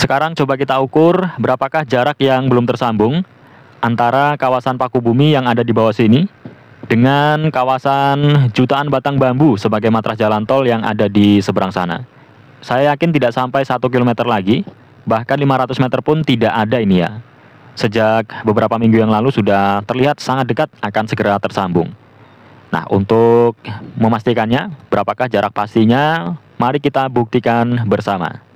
Sekarang coba kita ukur berapakah jarak yang belum tersambung antara kawasan paku bumi yang ada di bawah sini dengan kawasan jutaan batang bambu sebagai matras jalan tol yang ada di seberang sana. Saya yakin tidak sampai 1 km lagi, bahkan 500 meter pun tidak ada ini ya. Sejak beberapa minggu yang lalu sudah terlihat sangat dekat akan segera tersambung. Nah, untuk memastikannya berapakah jarak pastinya, mari kita buktikan bersama.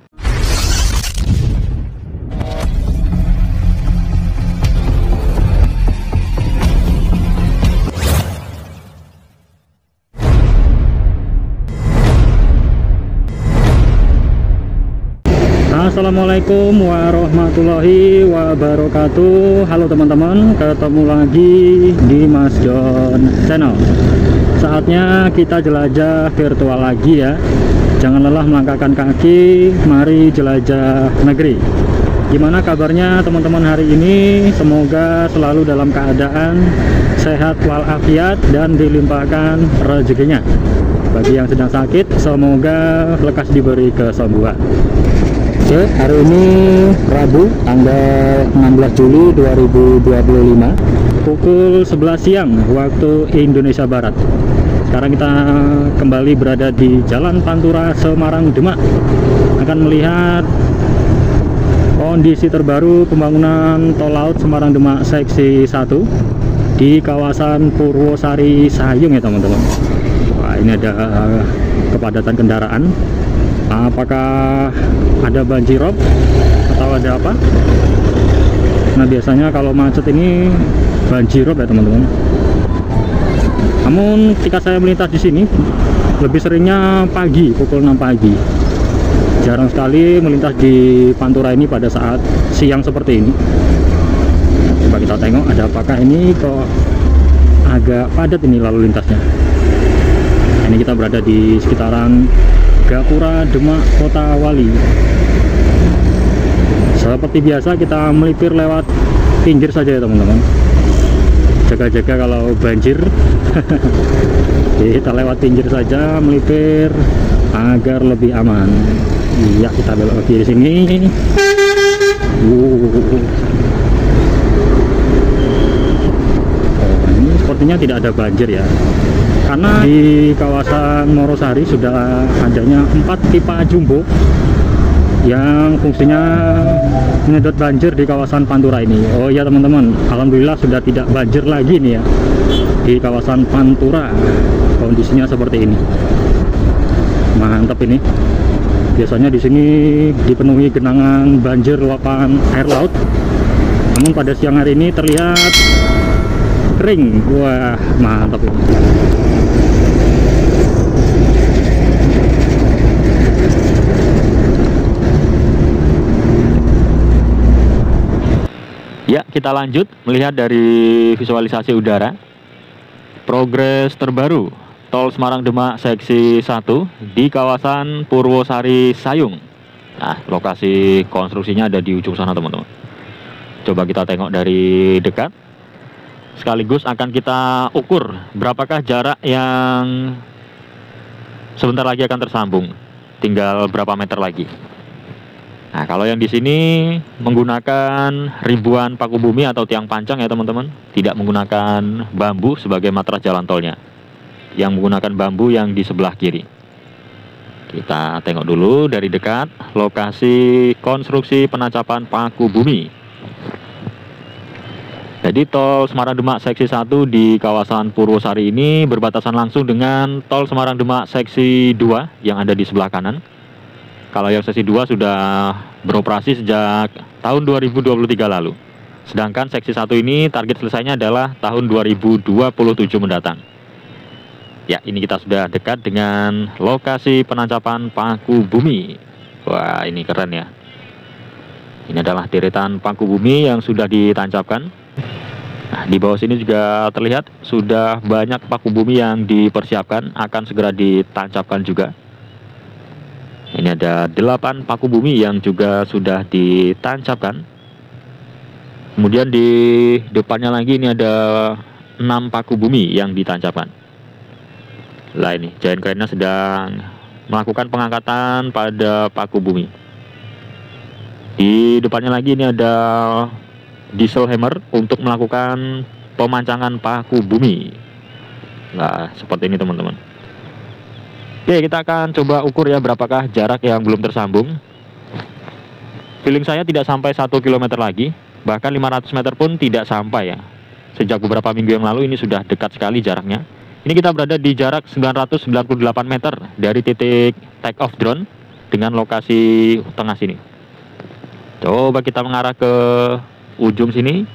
Assalamualaikum warahmatullahi wabarakatuh. Halo teman-teman, ketemu lagi di Mas Don Channel. Saatnya kita jelajah virtual lagi ya. Jangan lelah melangkahkan kaki, mari jelajah negeri. Gimana kabarnya teman-teman hari ini? Semoga selalu dalam keadaan sehat walafiat dan dilimpahkan rezekinya. Bagi yang sedang sakit, semoga lekas diberi kesembuhan. Oke, hari ini Rabu tanggal 16 Juli 2025 pukul 11 siang waktu Indonesia Barat. Sekarang kita kembali berada di Jalan Pantura Semarang Demak, akan melihat kondisi terbaru pembangunan tol laut Semarang Demak seksi 1 di kawasan Purwosari Sayung ya teman-teman. Wah, ini ada kepadatan kendaraan. Apakah ada banjirop atau ada apa? Nah, biasanya kalau macet ini banjirop ya teman-teman. Namun ketika saya melintas di sini lebih seringnya pagi, pukul 6 pagi. Jarang sekali melintas di Pantura ini pada saat siang seperti ini. Coba kita tengok ada apakah ini kok agak padat ini lalu lintasnya. Nah, ini kita berada di sekitaran Gapura Demak Kota Wali. Seperti biasa kita melipir lewat pinggir saja ya teman-teman. Jaga-jaga kalau banjir. Kita lewat pinggir saja, melipir agar lebih aman. Iya, kita belok ke kiri sini. Ini sepertinya tidak ada banjir ya. Karena di kawasan Morosari sudah adanya 4 pipa jumbo yang fungsinya menyedot banjir di kawasan Pantura ini. Oh iya teman-teman, alhamdulillah sudah tidak banjir lagi nih ya di kawasan Pantura. Kondisinya seperti ini. Mantap ini. Biasanya di sini dipenuhi genangan banjir luapan air laut. Namun pada siang hari ini terlihat kering. Wah, mantap ini. Ya, kita lanjut melihat dari visualisasi udara. Progres terbaru Tol Semarang Demak seksi 1 di kawasan Purwosari Sayung. Nah, lokasi konstruksinya ada di ujung sana teman-teman. Coba kita tengok dari dekat. Sekaligus akan kita ukur berapakah jarak yang sebentar lagi akan tersambung. Tinggal berapa meter lagi. Nah, kalau yang di sini menggunakan ribuan paku bumi atau tiang pancang ya teman-teman, tidak menggunakan bambu sebagai matras jalan tolnya, yang menggunakan bambu yang di sebelah kiri. Kita tengok dulu dari dekat lokasi konstruksi penancapan paku bumi. Jadi tol Semarang Demak seksi 1 di kawasan Purwosari ini berbatasan langsung dengan tol Semarang Demak seksi 2 yang ada di sebelah kanan. Kalau yang seksi 2 sudah beroperasi sejak tahun 2023 lalu. Sedangkan seksi 1 ini target selesainya adalah tahun 2027 mendatang. Ya, ini kita sudah dekat dengan lokasi penancapan paku bumi. Wah, ini keren ya. Ini adalah deretan paku bumi yang sudah ditancapkan. Nah, di bawah sini juga terlihat sudah banyak paku bumi yang dipersiapkan, akan segera ditancapkan juga. Ini ada 8 paku bumi yang juga sudah ditancapkan. Kemudian di depannya lagi ini ada 6 paku bumi yang ditancapkan. Lah ini, giant crane-nya sedang melakukan pengangkatan pada paku bumi. Di depannya lagi ini ada diesel hammer untuk melakukan pemancangan paku bumi. Nah, seperti ini teman-teman. Oke, kita akan coba ukur ya berapakah jarak yang belum tersambung. Feeling saya tidak sampai 1 km lagi, bahkan 500 meter pun tidak sampai ya. Sejak beberapa minggu yang lalu ini sudah dekat sekali jaraknya. Ini kita berada di jarak 998 meter dari titik take off drone dengan lokasi tengah sini. Coba kita mengarah ke ujung sini.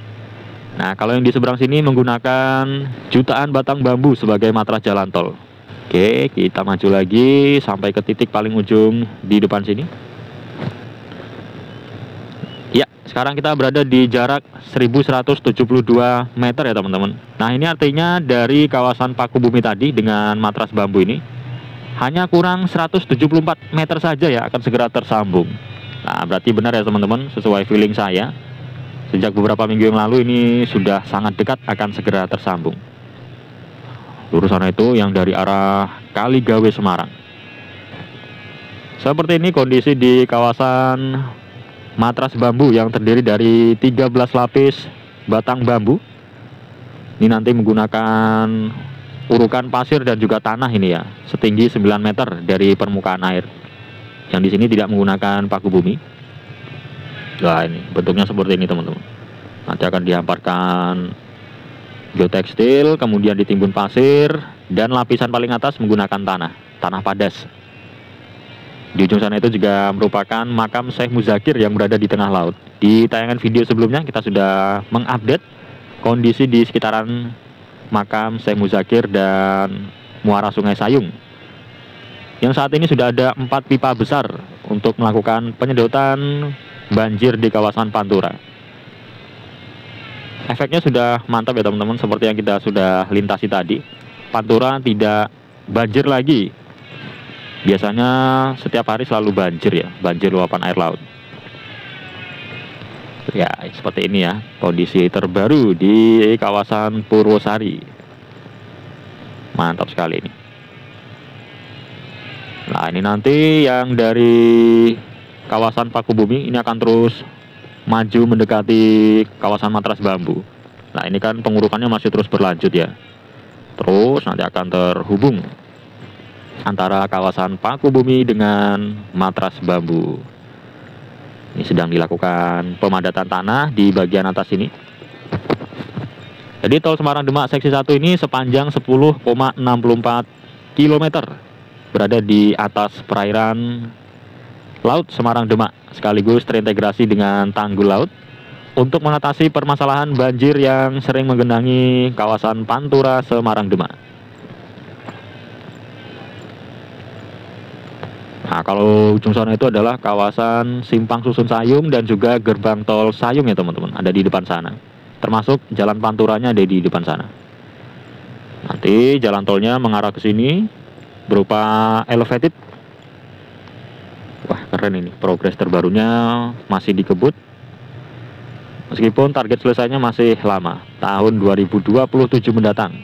Nah, kalau yang di seberang sini menggunakan jutaan batang bambu sebagai matras jalan tol. Oke, kita maju lagi sampai ke titik paling ujung di depan sini. Ya, sekarang kita berada di jarak 1172 meter ya teman-teman. Nah, ini artinya dari kawasan paku bumi tadi dengan matras bambu ini hanya kurang 174 meter saja ya akan segera tersambung. Nah, berarti benar ya teman-teman, sesuai feeling saya. Sejak beberapa minggu yang lalu ini sudah sangat dekat akan segera tersambung. Lurus sana itu yang dari arah Kaligawe Semarang. Seperti ini kondisi di kawasan matras bambu yang terdiri dari 13 lapis batang bambu. Ini nanti menggunakan urukan pasir dan juga tanah ini ya, setinggi 9 meter dari permukaan air. Yang di sini tidak menggunakan paku bumi. Nah, ini bentuknya seperti ini teman-teman. Nanti akan dihamparkan geotekstil, kemudian ditimbun pasir, dan lapisan paling atas menggunakan tanah padas. Di ujung sana itu juga merupakan makam Syekh Muzakir yang berada di tengah laut. Di tayangan video sebelumnya kita sudah mengupdate kondisi di sekitaran makam Syekh Muzakir dan muara Sungai Sayung. Yang saat ini sudah ada 4 pipa besar untuk melakukan penyedotan banjir di kawasan Pantura. Efeknya sudah mantap ya teman-teman, seperti yang kita sudah lintasi tadi. Pantura tidak banjir lagi. Biasanya setiap hari selalu banjir ya, banjir luapan air laut. Ya, seperti ini ya kondisi terbaru di kawasan Purwosari. Mantap sekali ini. Nah, ini nanti yang dari kawasan paku bumi ini akan terus maju mendekati kawasan matras bambu. Nah, ini kan pengurukannya masih terus berlanjut ya. Terus nanti akan terhubung antara kawasan paku bumi dengan matras bambu. Ini sedang dilakukan pemadatan tanah di bagian atas ini. Jadi tol Semarang Demak seksi 1 ini sepanjang 10,64 km berada di atas perairan Laut Semarang Demak, sekaligus terintegrasi dengan tanggul laut untuk mengatasi permasalahan banjir yang sering menggenangi kawasan Pantura Semarang Demak. Nah, kalau ujung sana itu adalah kawasan Simpang Susun Sayung dan juga gerbang tol Sayung ya teman-teman, ada di depan sana. Termasuk jalan Panturanya ada di depan sana. Nanti jalan tolnya mengarah ke sini berupa elevated. Wah, keren ini, progres terbarunya masih dikebut. Meskipun target selesainya masih lama, tahun 2027 mendatang.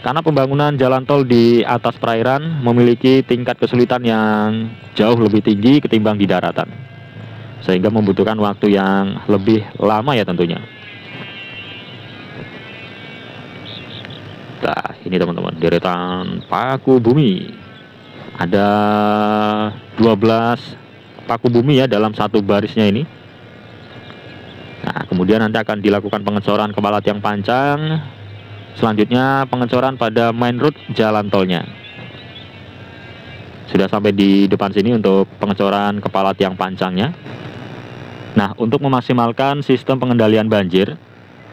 Karena pembangunan jalan tol di atas perairan memiliki tingkat kesulitan yang jauh lebih tinggi ketimbang di daratan. Sehingga membutuhkan waktu yang lebih lama ya tentunya. Nah, ini teman-teman, deretan paku bumi. Ada 12 paku bumi ya dalam satu barisnya ini. Nah, kemudian nanti akan dilakukan pengecoran kepala tiang pancang. Selanjutnya pengecoran pada main road jalan tolnya. Sudah sampai di depan sini untuk pengecoran kepala tiang pancangnya. Nah, untuk memaksimalkan sistem pengendalian banjir,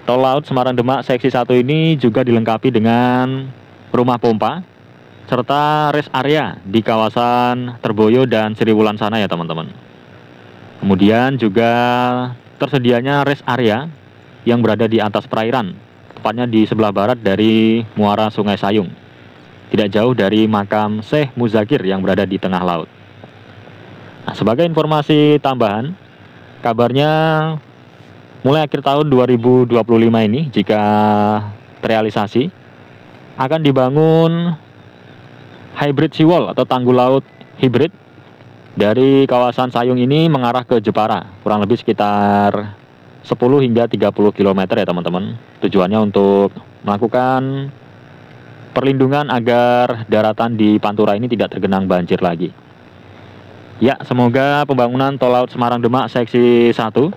tol laut Semarang Demak seksi 1 ini juga dilengkapi dengan rumah pompa serta rest area di kawasan Terboyo dan Sriwulan sana ya teman-teman. Kemudian juga tersedianya rest area yang berada di atas perairan, tepatnya di sebelah barat dari muara Sungai Sayung, tidak jauh dari makam Syekh Muzakir yang berada di tengah laut. Nah, sebagai informasi tambahan, kabarnya mulai akhir tahun 2025 ini, jika terrealisasi, akan dibangun hybrid seawall atau tanggul laut hybrid Dari kawasan Sayung ini mengarah ke Jepara, kurang lebih sekitar 10 hingga 30 km ya teman-teman. Tujuannya untuk melakukan perlindungan agar daratan di Pantura ini tidak tergenang banjir lagi. Ya, semoga pembangunan Tol Laut Semarang Demak seksi 1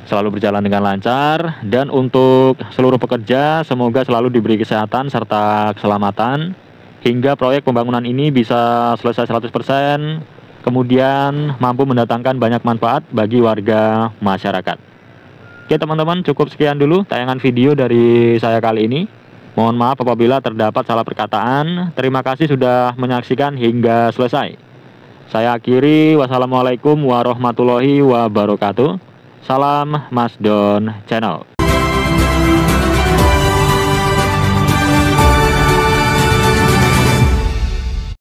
selalu berjalan dengan lancar, dan untuk seluruh pekerja semoga selalu diberi kesehatan serta keselamatan hingga proyek pembangunan ini bisa selesai 100%, kemudian mampu mendatangkan banyak manfaat bagi warga masyarakat. Oke teman-teman, cukup sekian dulu tayangan video dari saya kali ini. Mohon maaf apabila terdapat salah perkataan. Terima kasih sudah menyaksikan hingga selesai. Saya akhiri, wassalamualaikum warahmatullahi wabarakatuh. Salam Masdon Channel.